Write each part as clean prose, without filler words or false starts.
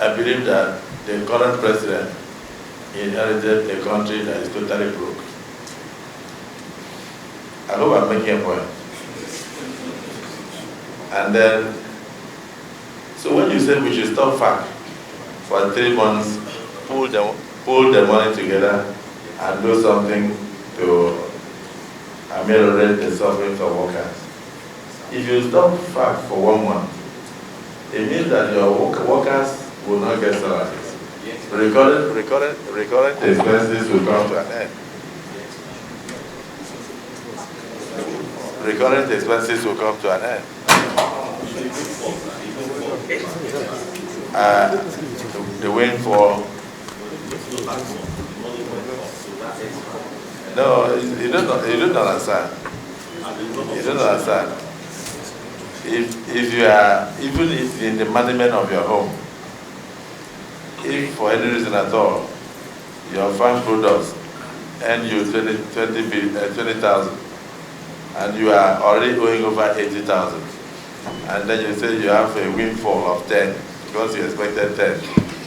I believe that the current president inherited a country that is totally broke. I hope I'm making a point. And then, so when you said we should stop FAC for 3 months, pull the money together and do something to ameliorate the suffering of workers. If you stop FAC for 1 month, it means that your workers will not get salaries. Recurrent expenses will come to an end. Recurrent expenses will come to an end. The windfall. No, you don't understand. You don't understand. If you are, even if in the management of your home, if for any reason at all, your farm products earn you 20,000, and you are already owing over 80,000, and then you say you have a windfall of 10 because you expected 10,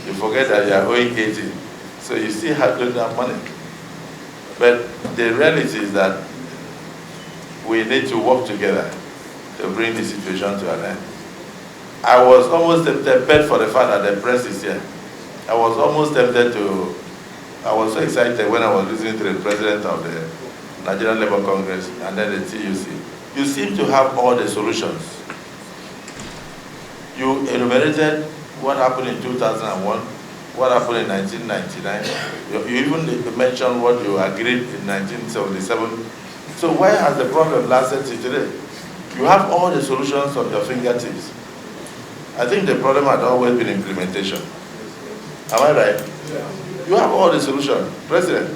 you forget that you are owing 80, so you still have to that money. But the reality is that we need to work together to bring the situation to an end. I was almost tempted for the fact that the press is here. I was almost tempted to, I was so excited when I was listening to the president of the Nigerian Labour Congress and then the TUC. You seem to have all the solutions. You enumerated what happened in 2001, what happened in 1999. You even mentioned what you agreed in 1977. So why has the problem lasted till today? You have all the solutions on your fingertips. I think the problem had always been implementation. Am I right? Yeah. You have all the solutions. President,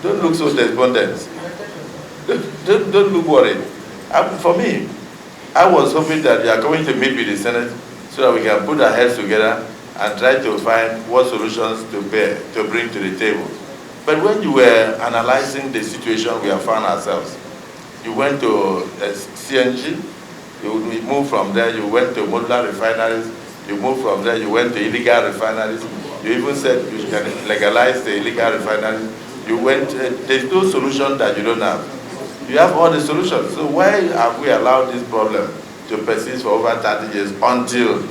don't look so despondent. Don't look worried. For me, I was hoping that we are going to meet with the Senate so that we can put our heads together and try to find what solutions to bring to the table. But when you were analyzing the situation we have found ourselves, you went to CNG, you moved from there, you went to modular refineries, you moved from there, you went to illegal refineries, you even said you can legalize the illegal refineries. You went, there's no solution that you don't have. You have all the solutions. So why have we allowed this problem to persist for over 30 years until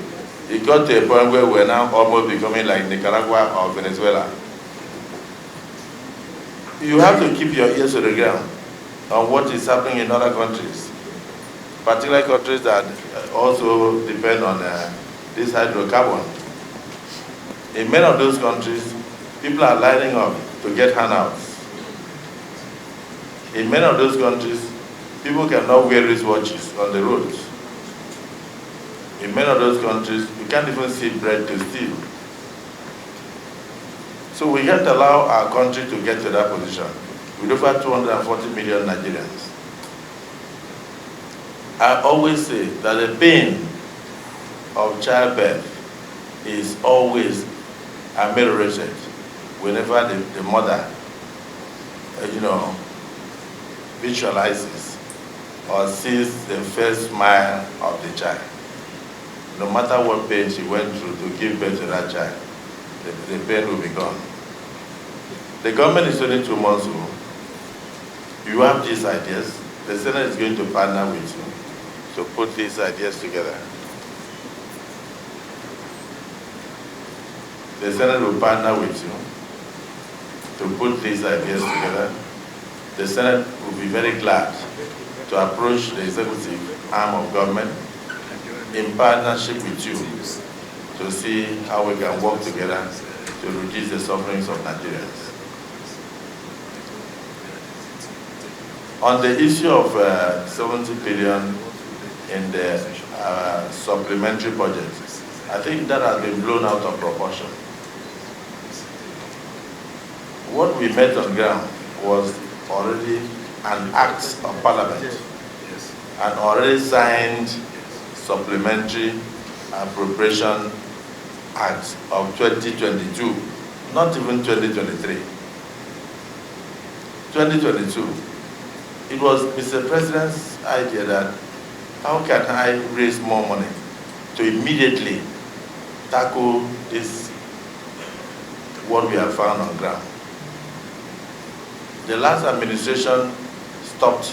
it got to a point where we're now almost becoming like Nicaragua or Venezuela? You have to keep your ears to the ground on what is happening in other countries, particularly countries that also depend on this hydrocarbon. In many of those countries, people are lining up to get handouts. In many of those countries, people cannot wear wristwatches on the roads. In many of those countries, you can't even see bread to steal. So we can't allow our country to get to that position with over 240 million Nigerians. I always say that the pain of childbirth is always ameliorated whenever the mother, visualizes or sees the first smile of the child. No matter what pain she went through to give birth to that child, the pain will be gone. The government is only 2 months old. You have these ideas. The Senate is going to partner with you to put these ideas together. The Senate will partner with you to put these ideas together. The Senate will be very glad to approach the executive arm of government in partnership with you to see how we can work together to reduce the sufferings of Nigerians. On the issue of 70 billion in the supplementary budget, I think that has been blown out of proportion. What we met on ground was already an act of parliament, an already signed supplementary appropriation act of 2022, not even 2023. 2022. It was Mr. President's idea that how can I raise more money to immediately tackle this, what we have found on ground. The last administration stopped